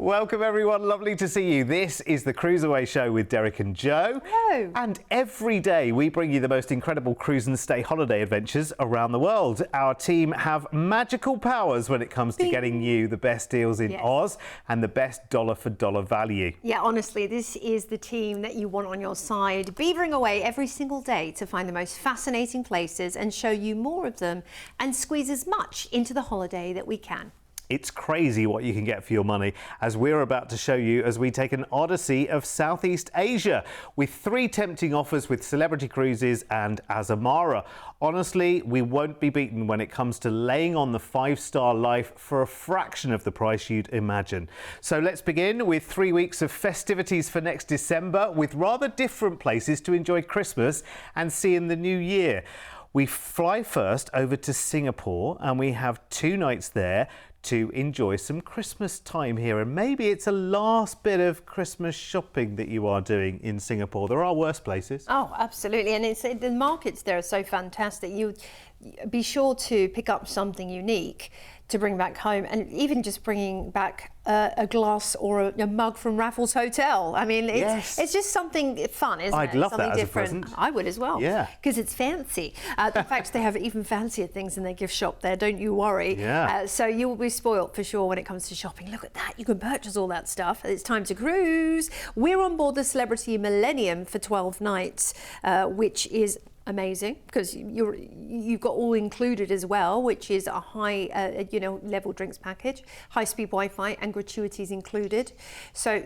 Welcome everyone, lovely to see you. This is the CruiseAway show with Derek and Joe. Hello. And every day we bring you the most incredible cruise and stay holiday adventures around the world. Our team have magical powers when it comes to getting you the best deals in Oz and the best dollar for dollar value. Yeah, honestly, this is the team that you want on your side, beavering away every single day to find the most fascinating places and show you more of them and squeeze as much into the holiday that we can. It's crazy what you can get for your money, as we're about to show you as we take an Odyssey of Southeast Asia with 3 tempting offers with Celebrity Cruises and Azamara. Honestly, we won't be beaten when it comes to laying on the 5-star life for a fraction of the price you'd imagine. So let's begin with 3 weeks of festivities for next December with rather different places to enjoy Christmas and see in the new year. We fly first over to Singapore and we have 2 nights there to enjoy some Christmas time here, and maybe it's a last bit of Christmas shopping that you are doing in Singapore. There are worse places. Oh, absolutely, and the markets there are so fantastic. You be sure to pick up something unique to bring back home, and even just bringing back a glass or a mug from Raffles Hotel. I mean, it's just something fun, isn't it? I'd love something that different. as a present. I would as well. Yeah. Because it's fancy. In fact, they have even fancier things in their gift shop there, don't you worry. Yeah. So you will be spoilt for sure when it comes to shopping. Look at that, you can purchase all that stuff. It's time to cruise. We're on board the Celebrity Millennium for 12 nights, which is amazing because you've got all included as well, which is a high level drinks package, high-speed Wi-Fi and gratuities included. So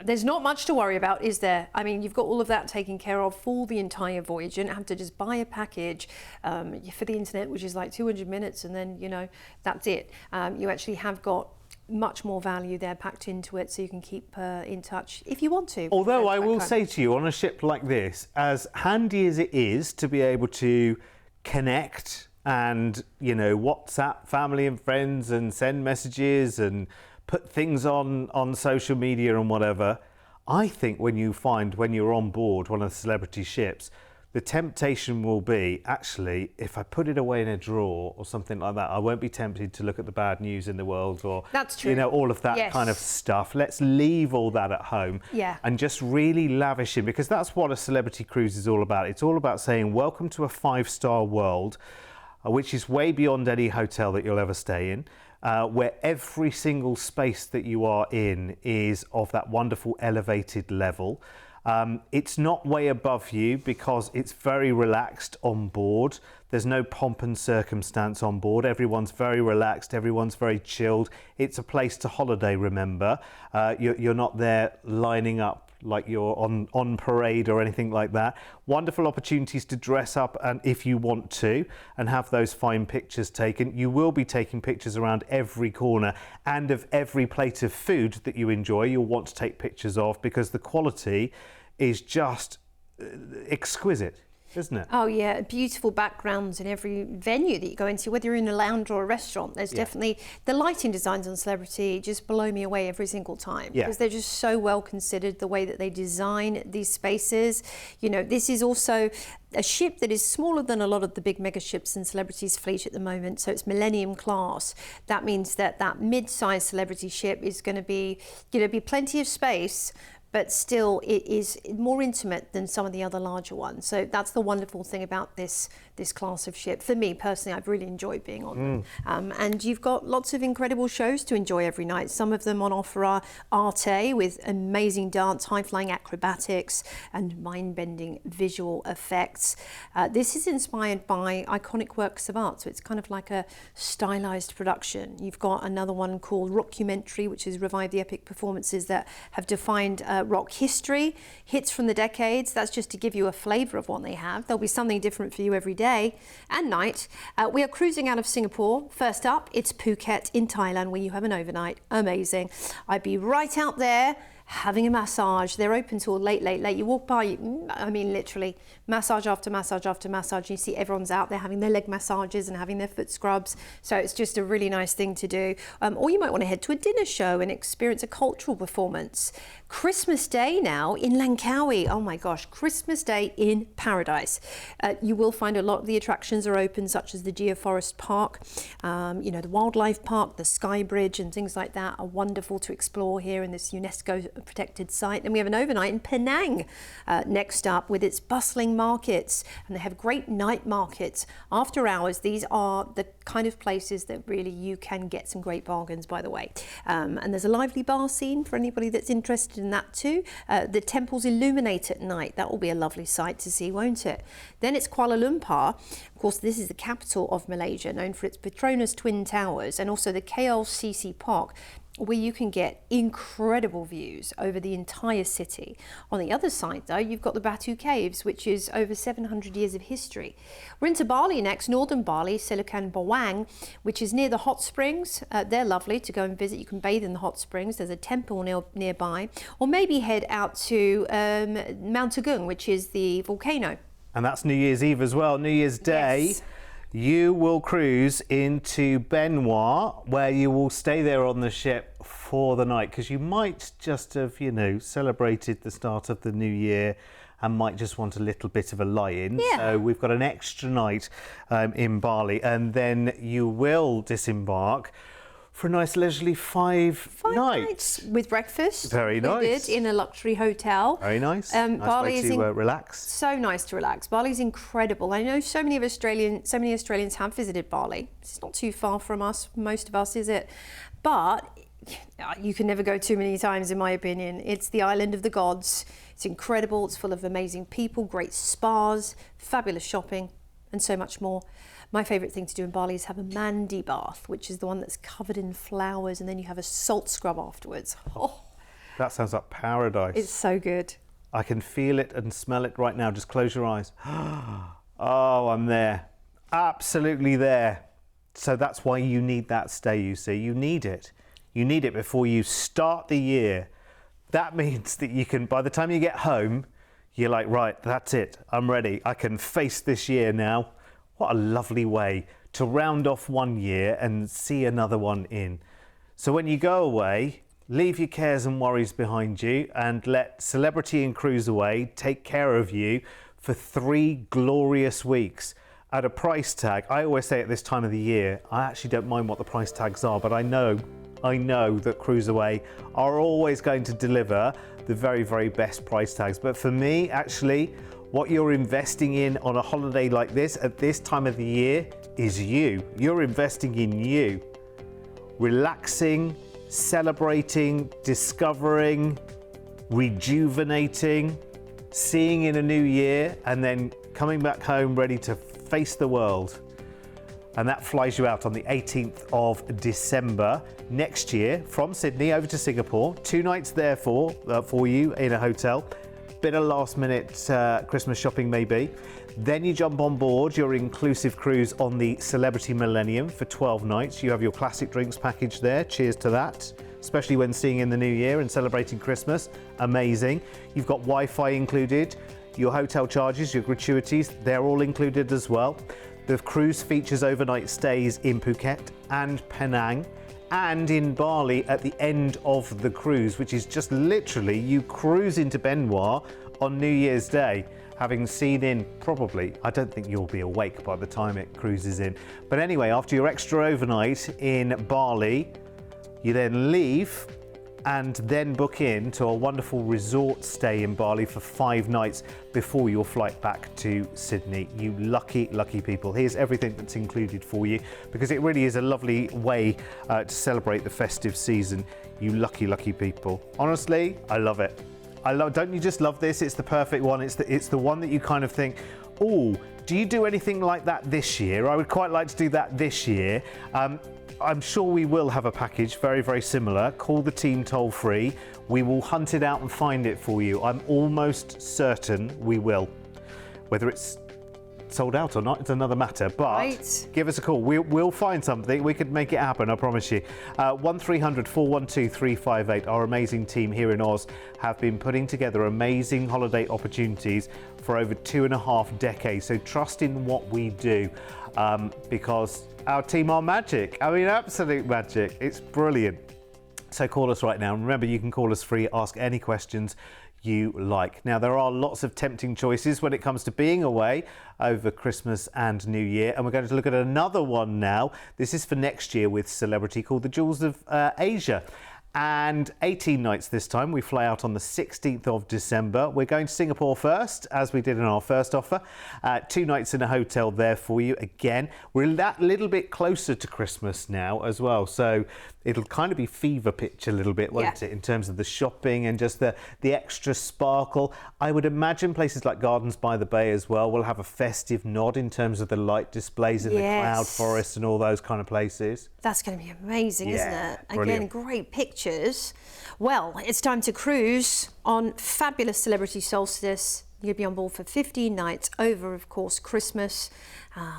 there's not much to worry about, is there? I mean, you've got all of that taken care of for the entire voyage. You don't have to just buy a package for the internet, which is like 200 minutes, and then that's it. You actually have got much more value there packed into it, so you can keep in touch if you want to. Although I will say to you, on a ship like this, as handy as it is to be able to connect and WhatsApp family and friends and send messages and put things on social media and whatever, I think when you're on board one of the celebrity ships, the temptation will be, actually, if I put it away in a drawer or something like that, I won't be tempted to look at the bad news in the world or, that's true. All of that kind of stuff. Let's leave all that at home and just really lavish in, because that's what a celebrity cruise is all about. It's all about saying, welcome to a 5-star world, which is way beyond any hotel that you'll ever stay in. Where every single space that you are in is of that wonderful elevated level. It's not way above you because it's very relaxed on board. There's no pomp and circumstance on board. Everyone's very relaxed. Everyone's very chilled. It's a place to holiday, remember. You're not there lining up like you're on parade or anything like that. Wonderful opportunities to dress up, and if you want to, and have those fine pictures taken. You will be taking pictures around every corner, and of every plate of food that you enjoy, you'll want to take pictures of, because the quality is just exquisite, isn't it? Oh yeah, beautiful backgrounds in every venue that you go into, whether you're in a lounge or a restaurant. There's definitely, the lighting designs on Celebrity just blow me away every single time, because they're just so well considered, the way that they design these spaces. This is also a ship that is smaller than a lot of the big mega ships in Celebrity's fleet at the moment, so it's Millennium class. That means that mid-sized Celebrity ship is going to be plenty of space, but still it is more intimate than some of the other larger ones. So that's the wonderful thing about this class of ship. For me personally, I've really enjoyed being on them. And you've got lots of incredible shows to enjoy every night. Some of them on offer are Arte, with amazing dance, high-flying acrobatics and mind-bending visual effects. This is inspired by iconic works of art, so it's kind of like a stylized production. You've got another one called Rockumentary, which has revived the epic performances that have defined rock history, hits from the decades. That's just to give you a flavour of what they have. There'll be something different for you every day and night. We are cruising out of Singapore. First up, it's Phuket in Thailand, where you have an overnight. Amazing. I'd be right out there having a massage. They're open till late. You walk by, I mean, literally massage after massage after massage. You see everyone's out there having their leg massages and having their foot scrubs. So it's just a really nice thing to do. Or you might want to head to a dinner show and experience a cultural performance. Christmas Day now in Langkawi. Oh my gosh, Christmas Day in paradise. You will find a lot of the attractions are open, such as the Geoforest Park, you know, the Wildlife Park, the Sky Bridge and things like that are wonderful to explore here in this UNESCO protected site. And we have an overnight in Penang next up with its bustling markets, and they have great night markets after hours. These are the kind of places that really you can get some great bargains, by the way. And there's a lively bar scene for anybody that's interested in that too. The temples illuminate at night. That will be a lovely sight to see, won't it? Then it's Kuala Lumpur. Of course, this is the capital of Malaysia, known for its Petronas Twin Towers, and also the KLCC Park, where you can get incredible views over the entire city. On the other side, though, you've got the Batu Caves, which is over 700 years of history. We're into Bali next, northern Bali, Silokan Bawang, which is near the hot springs. They're lovely to go and visit. You can bathe in the hot springs. There's a temple nearby. Or maybe head out to Mount Agung, which is the volcano. And that's New Year's Eve as well, New Year's Day. Yes. You will cruise into Benoit, where you will stay there on the ship for the night, because you might just have, you know, celebrated the start of the new year and might just want a little bit of a lie-in. Yeah. So we've got an extra night in Bali, and then you will disembark for a nice leisurely five nights with breakfast. Very nice. In a luxury hotel. Very nice. Nice Bali way is to relax. So nice to relax. Bali's incredible. I know so many Australians have visited Bali. It's not too far from us, most of us, is it? But you can never go too many times, in my opinion. It's the island of the gods. It's incredible. It's full of amazing people, great spas, fabulous shopping, and so much more. My favourite thing to do in Bali is have a mandi bath, which is the one that's covered in flowers, and then you have a salt scrub afterwards. Oh, that sounds like paradise. It's so good. I can feel it and smell it right now. Just close your eyes. Oh, I'm there. Absolutely there. So that's why you need that stay, you see. You need it. You need it before you start the year. That means that you can, by the time you get home, you're like, right, that's it. I'm ready. I can face this year now. What a lovely way to round off one year and see another one in. So when you go away, leave your cares and worries behind you and let Celebrity and CruiseAway take care of you for 3 glorious weeks at a price tag. I always say at this time of the year, I actually don't mind what the price tags are, but I know that CruiseAway are always going to deliver the very, very best price tags. But for me, actually, what you're investing in on a holiday like this at this time of the year is you. You're investing in you. Relaxing, celebrating, discovering, rejuvenating, seeing in a new year, and then coming back home ready to face the world. And that flies you out on the 18th of December next year from Sydney over to Singapore. 2 nights there for you in a hotel. Bit of last minute Christmas shopping maybe. Then you jump on board your inclusive cruise on the Celebrity Millennium for 12 nights. You have your classic drinks package there. Cheers to that. Especially when seeing in the new year and celebrating Christmas. Amazing. You've got Wi-Fi included. Your hotel charges, your gratuities, they're all included as well. The cruise features overnight stays in Phuket and Penang and in Bali at the end of the cruise, which is just literally you cruise into Benoit on New Year's Day, having seen in probably, I don't think you'll be awake by the time it cruises in. But anyway, after your extra overnight in Bali, you then leave and then book in to a wonderful resort stay in Bali for 5 nights before your flight back to Sydney. You lucky, lucky people. Here's everything that's included for you, because it really is a lovely way to celebrate the festive season. You lucky, lucky people. Honestly, I love it. Don't you just love this? It's the perfect one. It's the one that you kind of think, oh, do you do anything like that this year? I would quite like to do that this year. I'm sure we will have a package very, very similar. Call the team toll free. We will hunt it out and find it for you. I'm almost certain we will. Whether it's sold out or not, it's another matter. But give us a call. We'll find something. We could make it happen, I promise you. 1300 412 358. Our amazing team here in Oz have been putting together amazing holiday opportunities for over 2.5 decades. So trust in what we do, because our team are magic. I mean, absolute magic. It's brilliant. So call us right now. And remember, you can call us free, ask any questions you like. Now, there are lots of tempting choices when it comes to being away over Christmas and New Year, and we're going to look at another one now. This is for next year with Celebrity, called the Jewels of Asia. And 18 nights this time. We fly out on the 16th of December. We're going to Singapore first, as we did in our first offer. 2 nights in a hotel there for you. Again, we're that little bit closer to Christmas now as well. So it'll kind of be fever pitch a little bit, won't it, in terms of the shopping and just the extra sparkle. I would imagine places like Gardens by the Bay as well will have a festive nod in terms of the light displays in the cloud forest and all those kind of places. That's going to be amazing, isn't it? Brilliant. Again, great pictures. Well, it's time to cruise on fabulous Celebrity Solstice. You'll be on board for 15 nights over, of course, Christmas.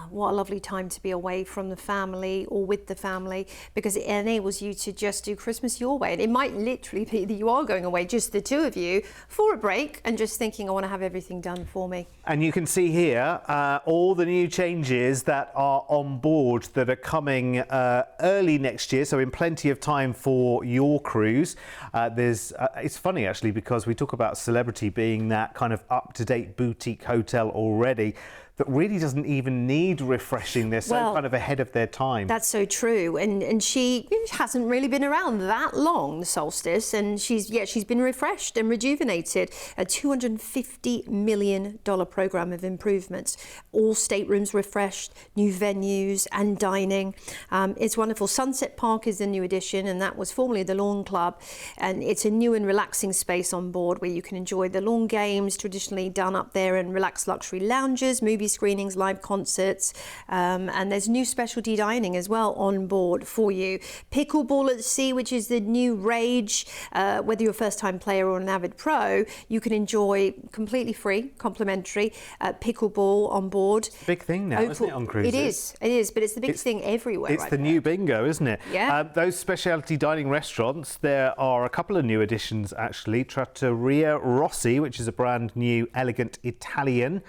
What a lovely time to be away from the family or with the family, because it enables you to just do Christmas your way. And it might literally be that you are going away, just the two of you, for a break and just thinking, I want to have everything done for me. And you can see here all the new changes that are on board that are coming early next year, so in plenty of time for your cruise. It's funny actually, because we talk about Celebrity being that kind of up-to-date boutique hotel already that really doesn't even need refreshing. They're so kind of ahead of their time. That's so true. And she hasn't really been around that long, the Solstice, and she's been refreshed and rejuvenated. A $250 million program of improvements. All staterooms refreshed, new venues and dining. It's wonderful. Sunset Park is the new addition, and that was formerly the Lawn Club. And it's a new and relaxing space on board where you can enjoy the lawn games traditionally done up there, and relaxed luxury lounges, movie screenings, live concerts, and there's new specialty dining as well on board for you. Pickleball at the sea, which is the new rage. Whether you're a first-time player or an avid pro, you can enjoy completely free, complimentary pickleball on board. It's a big thing now, isn't it, on cruises? It is, but it's the big thing everywhere. It's the new bingo, isn't it? Yeah. Those specialty dining restaurants, there are a couple of new additions actually. Trattoria Rossi, which is a brand new, elegant Italian,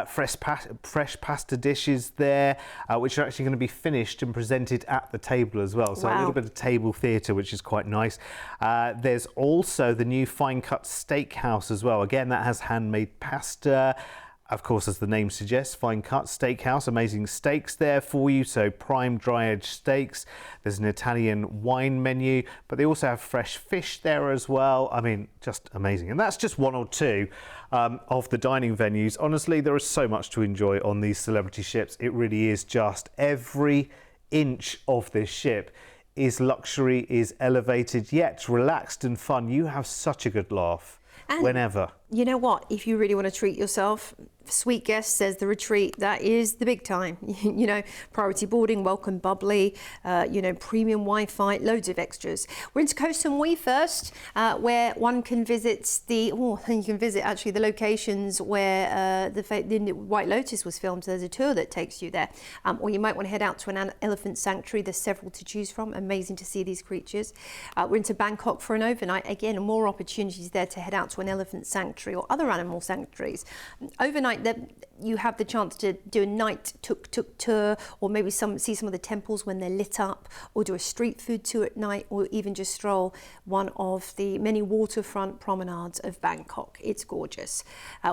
fresh pasta dishes there, which are actually going to be finished and presented at the table as well. So a little bit of table theatre, which is quite nice. There's also the new fine cut steakhouse as well. Again, that has handmade pasta. Of course, as the name suggests, fine cut steakhouse, amazing steaks there for you. So prime dry edge steaks. There's an Italian wine menu, but they also have fresh fish there as well. I mean, just amazing. And that's just one or two of the dining venues. Honestly, there is so much to enjoy on these Celebrity ships. It really is just every inch of this ship is luxury, is elevated, yet relaxed and fun. You have such a good laugh whenever. You know what? If you really want to treat yourself, Sweet Guest says the retreat, that is the big time. You know, priority boarding, welcome bubbly, premium Wi-Fi, loads of extras. We're into Koh Samui first, where one can visit the locations where the White Lotus was filmed. So there's a tour that takes you there. Or you might want to head out to an elephant sanctuary. There's several to choose from. Amazing to see these creatures. We're into Bangkok for an overnight. Again, more opportunities there to head out to an elephant sanctuary or other animal sanctuaries. Overnight, you have the chance to do a night tuk-tuk tour, or maybe see some of the temples when they're lit up, or do a street food tour at night, or even just stroll one of the many waterfront promenades of Bangkok. It's gorgeous.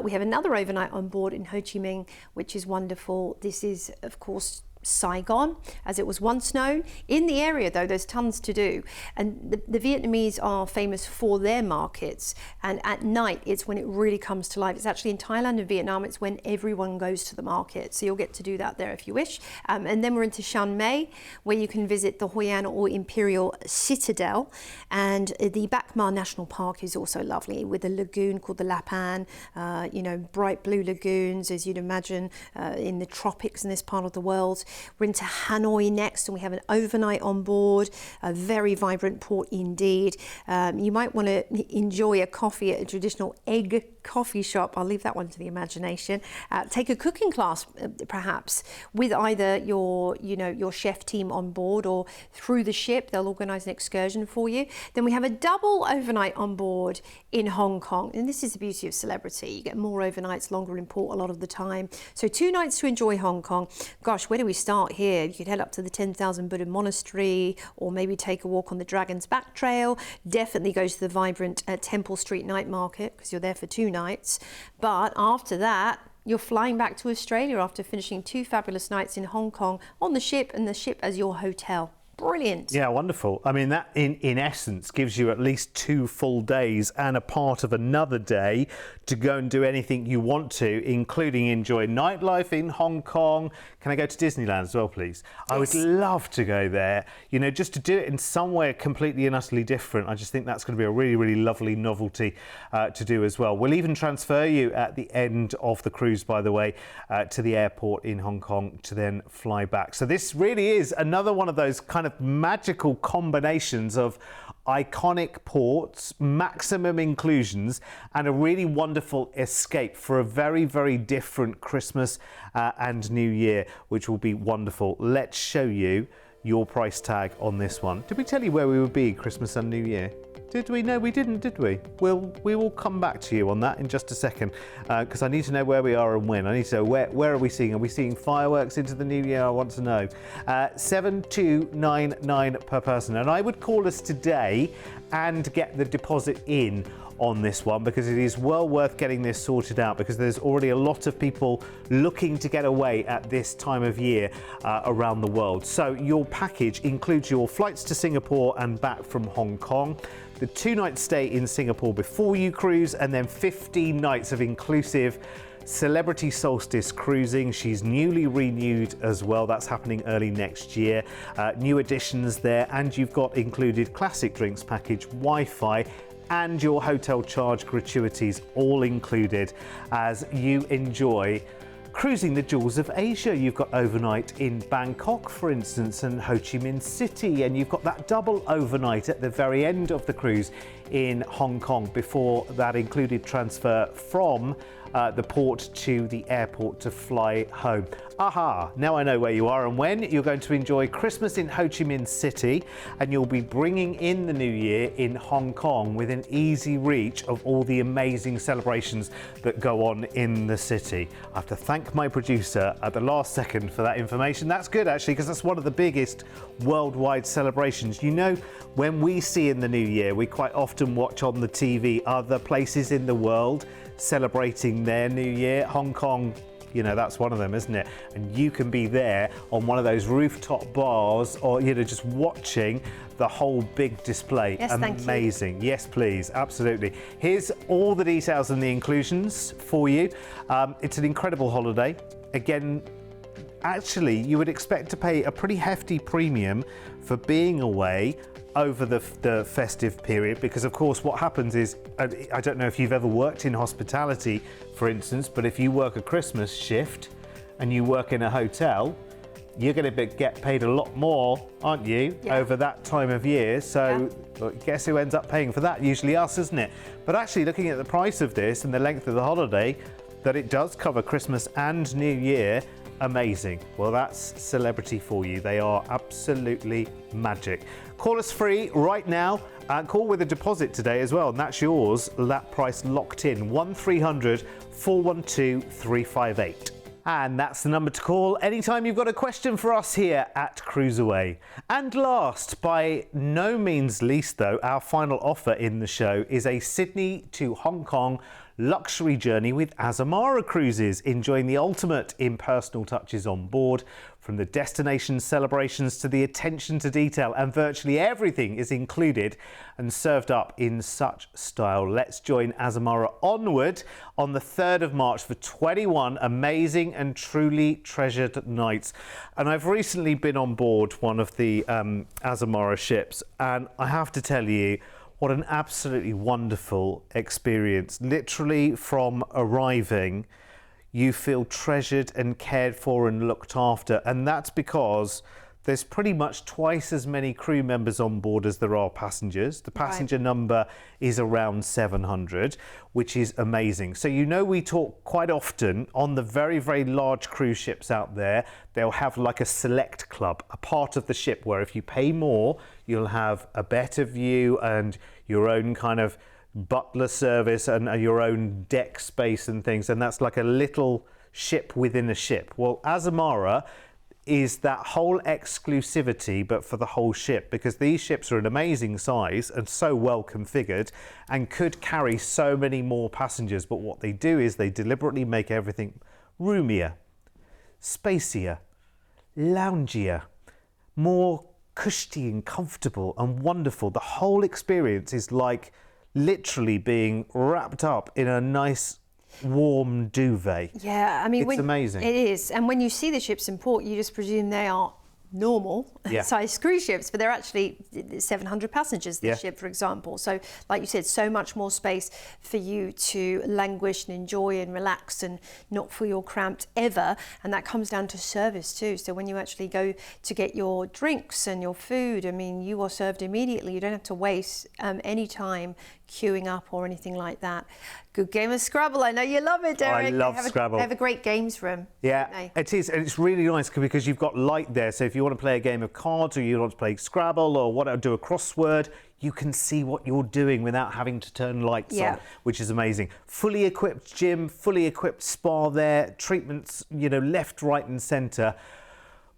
We have another overnight on board in Ho Chi Minh, which is wonderful. This is, of course, Saigon, as it was once known. In the area, though, there's tons to do. And the Vietnamese are famous for their markets. And at night, it's when it really comes to life. It's actually in Thailand and Vietnam, it's when everyone goes to the market. So you'll get to do that there if you wish. And then we're into Chiang Mai, where you can visit the Hoi An or Imperial Citadel. And the Bac Ma National Park is also lovely, with a lagoon called the Lapan, bright blue lagoons, as you'd imagine, in the tropics in this part of the world. We're into Hanoi next, and we have an overnight on board, a very vibrant port indeed. You might want to enjoy a coffee at a traditional egg coffee shop. I'll leave that one to the imagination. Take a cooking class, perhaps, with either your chef team on board or through the ship. They'll organise an excursion for you. Then we have a double overnight on board in Hong Kong, and this is the beauty of Celebrity. You get more overnights, longer in port a lot of the time. So 2 nights to enjoy Hong Kong. Gosh, where do we start here? You could head up to the 10,000 Buddha Monastery, or maybe take a walk on the Dragon's Back Trail. Definitely go to the vibrant Temple Street night market, because you're there for 2 nights. But after that, you're flying back to Australia after finishing 2 fabulous nights in Hong Kong on the ship, and the ship as your hotel. Brilliant. Yeah, wonderful. I mean, that in essence gives you at least 2 full days and a part of another day to go and do anything you want to, including enjoy nightlife in Hong Kong. Can I go to Disneyland as well, please? Yes. I would love to go there, you know, just to do it in somewhere completely and utterly different. I just think that's going to be a really, really lovely novelty to do as well. We'll even transfer you at the end of the cruise, by the way, to the airport in Hong Kong to then fly back. So this really is another one of those kind of magical combinations of iconic ports, maximum inclusions, and a really wonderful escape for a very, very different Christmas and New Year, which will be wonderful. Let's show you your price tag on this one. Did we tell you where we would be Christmas and New Year? Did we? No, we didn't, did we? We will come back to you on that in just a second, because I need to know where we are and when. I need to know where are we seeing? Are we seeing fireworks into the new year? I want to know. 7299 per person, and I would call us today and get the deposit in on this one, because it is well worth getting this sorted out, because there's already a lot of people looking to get away at this time of year around the world. So your package includes your flights to Singapore and back from Hong Kong, the 2-night stay in Singapore before you cruise, and then 15 nights of inclusive Celebrity Solstice cruising. She's newly renewed as well. That's happening early next year. New additions there, and you've got included classic drinks package, Wi-Fi, and your hotel charge gratuities all included as you enjoy cruising the jewels of Asia. You've got overnight in Bangkok, for instance, and Ho Chi Minh City, and you've got that double overnight at the very end of the cruise in Hong Kong before that included transfer from the port to the airport to fly home. Aha, now I know where you are and when. You're going to enjoy Christmas in Ho Chi Minh City, and you'll be bringing in the new year in Hong Kong with an easy reach of all the amazing celebrations that go on in the city. I have to thank my producer at the last second for that information. That's good, actually, because that's one of the biggest worldwide celebrations. You know, when we see in the new year, we quite often watch on the TV other places in the world celebrating their new year. Hong Kong, you know, that's one of them, isn't it? And you can be there on one of those rooftop bars, or, you know, just watching the whole big display. Yes, amazing. Thank you. Yes, please, absolutely. Here's all the details and the inclusions for you. It's an incredible holiday. Again, actually, you would expect to pay a pretty hefty premium for being away over the festive period, because of course what happens is, I don't know if you've ever worked in hospitality, for instance, but if you work a Christmas shift and you work in a hotel, you're going to get paid a lot more, aren't you, over that time of year? So guess who ends up paying for that? Usually us, isn't it? But actually, looking at the price of this and the length of the holiday, that it does cover Christmas and New Year, amazing. Well, that's Celebrity for you. They are absolutely magic. Call us free right now. Call with a deposit today as well, and that's yours. That price locked in, 1300 412 358. And that's the number to call anytime you've got a question for us here at CruiseAway. And last, by no means least though, our final offer in the show is a Sydney to Hong Kong luxury journey with Azamara Cruises, enjoying the ultimate in personal touches on board. From the destination celebrations to the attention to detail, and virtually everything is included and served up in such style. Let's join Azamara onward on the 3rd of March for 21 amazing and truly treasured nights. And I've recently been on board one of the Azamara ships, and I have to tell you, what an absolutely wonderful experience. Literally from arriving, you feel treasured and cared for and looked after. And that's because there's pretty much twice as many crew members on board as there are passengers. The passenger number is around 700, which is amazing. So, you know, we talk quite often on the very, very large cruise ships out there, they'll have like a select club, a part of the ship where if you pay more, you'll have a better view and your own kind of butler service and your own deck space and things. And that's like a little ship within a ship. Well, Azamara is that whole exclusivity, but for the whole ship, because these ships are an amazing size and so well configured and could carry so many more passengers. But what they do is they deliberately make everything roomier, spacier, loungier, more cushy and comfortable and wonderful. The whole experience is like literally being wrapped up in a nice warm duvet. Yeah, I mean, it's amazing. It is. And when you see the ships in port, you just presume they are normal size cruise ships, but they're actually 700 passengers, this ship, for example. So, like you said, so much more space for you to languish and enjoy and relax and not feel cramped ever. And that comes down to service too. So when you actually go to get your drinks and your food, I mean, you are served immediately. You don't have to waste any time queuing up or anything like that. Good game of Scrabble. I know you love it, Derek. I love Scrabble. They have a great games room. Yeah, it is. And it's really nice because you've got light there. So if you want to play a game of cards or you want to play Scrabble or want to do a crossword, you can see what you're doing without having to turn lights on, which is amazing. Fully equipped gym, fully equipped spa there, treatments, you know, left, right and centre.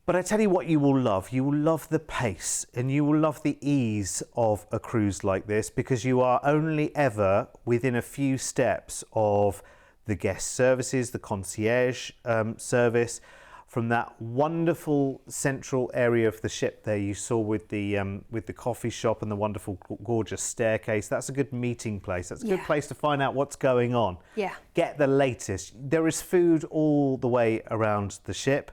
But I tell you what you will love. You will love the pace and you will love the ease of a cruise like this, because you are only ever within a few steps of the guest services, the concierge service, from that wonderful central area of the ship there you saw with the coffee shop and the wonderful gorgeous staircase. That's a good meeting place. That's a good place to find out what's going on. Yeah. Get the latest. There is food all the way around the ship.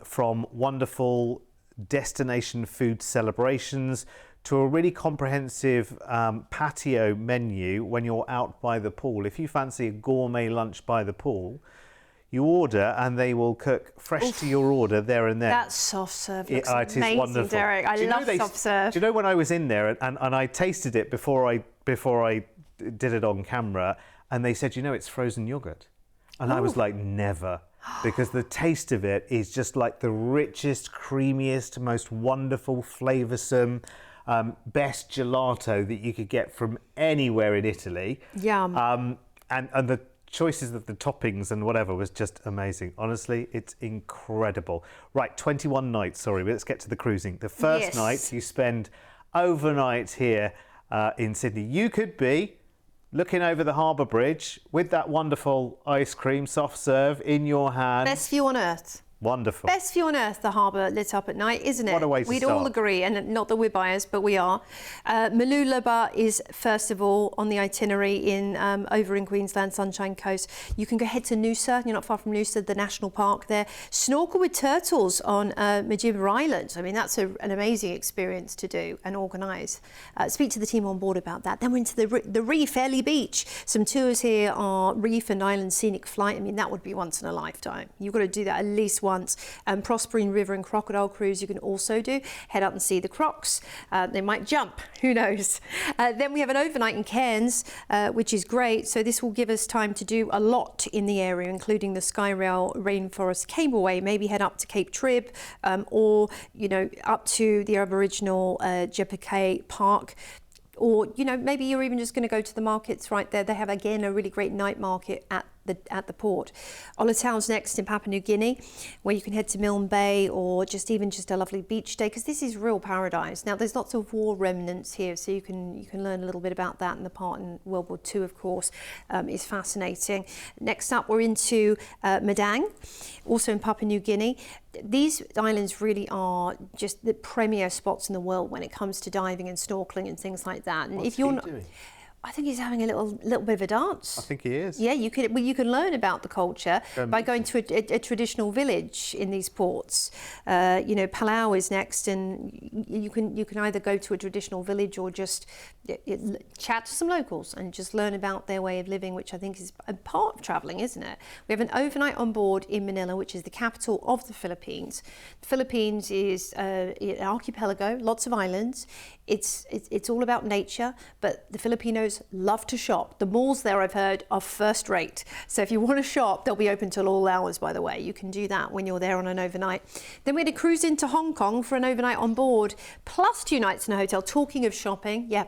From wonderful destination food celebrations to a really comprehensive patio menu when you're out by the pool. If you fancy a gourmet lunch by the pool, you order and they will cook fresh to your order there and then. That soft serve looks amazing, it is wonderful. Derek. I love soft serve. Do you know when I was in there and I tasted it before I did it on camera, and they said, you know, it's frozen yogurt. And I was like, never. Because the taste of it is just like the richest, creamiest, most wonderful, flavoursome, best gelato that you could get from anywhere in Italy. Yum. And the choices of the toppings and whatever was just amazing. Honestly, it's incredible. Right, 21 nights, sorry, but let's get to the cruising. The first night you spend overnight here in Sydney. You could be looking over the harbour bridge with that wonderful ice cream soft serve in your hand. Best view on earth. Wonderful. Best view on earth, the harbour lit up at night, isn't it? What a way to We'd start. all agree, and not that we're biased, but we are. Malulaba is first of all on the itinerary in over in Queensland, Sunshine Coast. You can go head to Noosa, you're not far from Noosa, the national park there. Snorkel with turtles on Majiba Island. I mean, that's an amazing experience to do and organise. Speak to the team on board about that. Then we're into the reef, Ellie Beach. Some tours here are reef and island scenic flight. I mean, that would be once in a lifetime. You've got to do that at least once. Prospering River and Crocodile Cruise you can also do. Head up and see the crocs. They might jump, who knows. Then we have an overnight in Cairns, which is great. So this will give us time to do a lot in the area, including the Skyrail Rainforest Cableway. Maybe head up to Cape Trib or, you know, up to the Aboriginal Jepakay Park. Or, you know, maybe you're even just going to go to the markets right there. They have, again, a really great night market at the port. Olatown's next in Papua New Guinea, where you can head to Milne Bay or just a lovely beach day, because this is real paradise. Now, there's lots of war remnants here, so you can learn a little bit about that, and the part in World War II, of course, is fascinating. Next up, we're into Madang, also in Papua New Guinea. These islands really are just the premier spots in the world when it comes to diving and snorkeling and things like that. And if you're not doing? I think he's having a little bit of a dance. I think he is. Yeah, you can learn about the culture by going to a traditional village in these ports. You know, Palau is next, and you can either go to a traditional village or just chat to some locals and just learn about their way of living, which I think is a part of travelling, isn't it? We have an overnight on board in Manila, which is the capital of the Philippines. The Philippines is an archipelago, lots of islands. It's all about nature, but the Filipinos love to shop. The malls there, I've heard, are first rate. So if you want to shop, they'll be open till all hours, by the way. You can do that when you're there on an overnight. Then we're going to cruise into Hong Kong for an overnight on board, plus 2 nights in a hotel. Talking of shopping, yeah.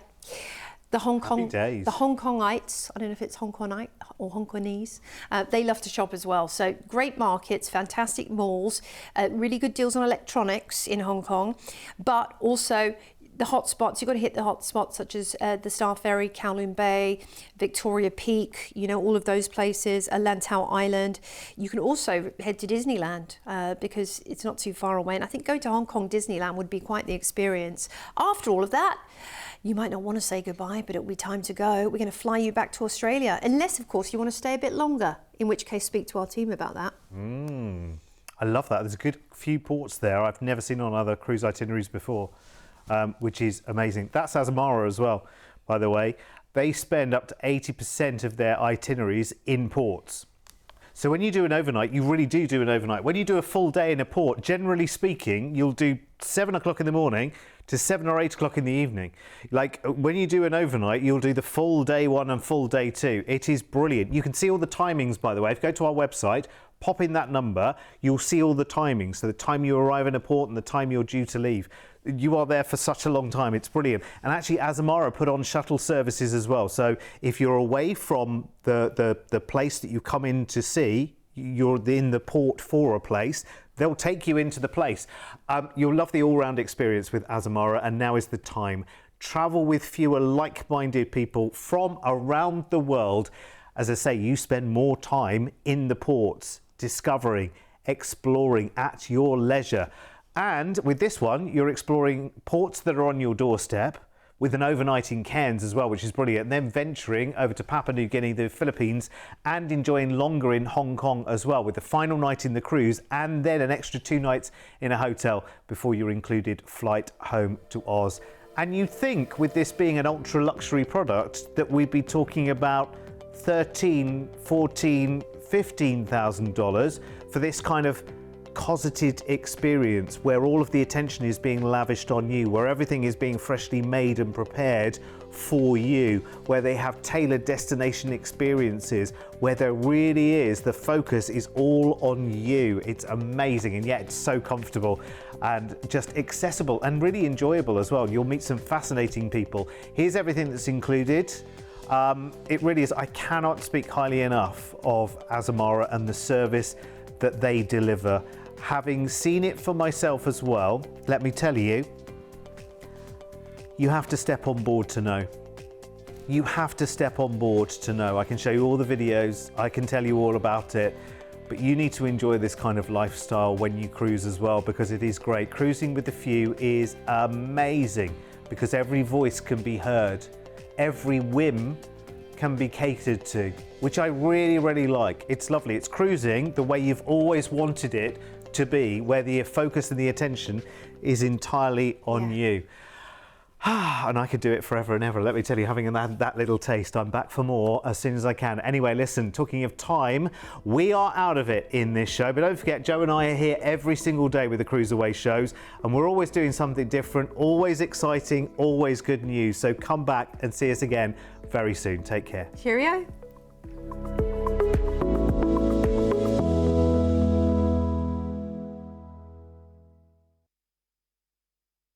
The Hongkongites, I don't know if it's Hongkongite or Hongkongese, they love to shop as well. So great markets, fantastic malls, really good deals on electronics in Hong Kong, but also the hotspots. You've got to hit the hotspots such as the Star Ferry, Kowloon Bay, Victoria Peak, you know, all of those places, Lantau Island. You can also head to Disneyland because it's not too far away. And I think going to Hong Kong Disneyland would be quite the experience. After all of that, you might not want to say goodbye, but it'll be time to go. We're going to fly you back to Australia, unless, of course, you want to stay a bit longer, in which case speak to our team about that. I love that. There's a good few ports there I've never seen on other cruise itineraries before. Which is amazing. That's Azamara as well, by the way. They spend up to 80% of their itineraries in ports. So when you do an overnight, you really do an overnight. When you do a full day in a port, generally speaking, you'll do 7 o'clock in the morning to 7 or 8 o'clock in the evening. Like when you do an overnight, you'll do the full day 1 and full day 2. It is brilliant. You can see all the timings, by the way. If you go to our website, pop in that number, you'll see all the timings. So the time you arrive in a port and the time you're due to leave. You are there for such a long time. It's brilliant. And actually, Azamara put on shuttle services as well. So if you're away from the place that you come in to see, you're in the port for a place, they'll take you into the place. You'll love the all-round experience with Azamara, and now is the time. Travel with fewer like-minded people from around the world. As I say, you spend more time in the ports, discovering, exploring at your leisure. And with this one, you're exploring ports that are on your doorstep with an overnight in Cairns as well, which is brilliant. And then venturing over to Papua New Guinea, the Philippines, and enjoying longer in Hong Kong as well, with the final night in the cruise and then an extra 2 nights in a hotel before your included flight home to Oz. And you think with this being an ultra luxury product that we'd be talking about $13,000, $14,000, $15,000 for this kind of cosseted experience where all of the attention is being lavished on you, where everything is being freshly made and prepared for you, where they have tailored destination experiences, where there really is, the focus is all on you. It's amazing, and yet it's so comfortable and just accessible and really enjoyable as well. You'll meet some fascinating people. Here's everything that's included. It really is. I cannot speak highly enough of Azamara and the service that they deliver. Having seen it for myself as well, let me tell you, you have to step on board to know. You have to step on board to know. I can show you all the videos, I can tell you all about it, but you need to enjoy this kind of lifestyle when you cruise as well, because it is great. Cruising with the few is amazing because every voice can be heard, every whim can be catered to, which I really, really like. It's lovely. It's cruising the way you've always wanted it to be, where the focus and the attention is entirely on you. And I could do it forever and ever. Let me tell you, having had that little taste, I'm back for more as soon as I can. Anyway, listen, talking of time, we are out of it in this show, but don't forget, Joe and I are here every single day with the CruiseAway shows, and we're always doing something different, always exciting, always good news. So come back and see us again very soon. Take care. Cheerio.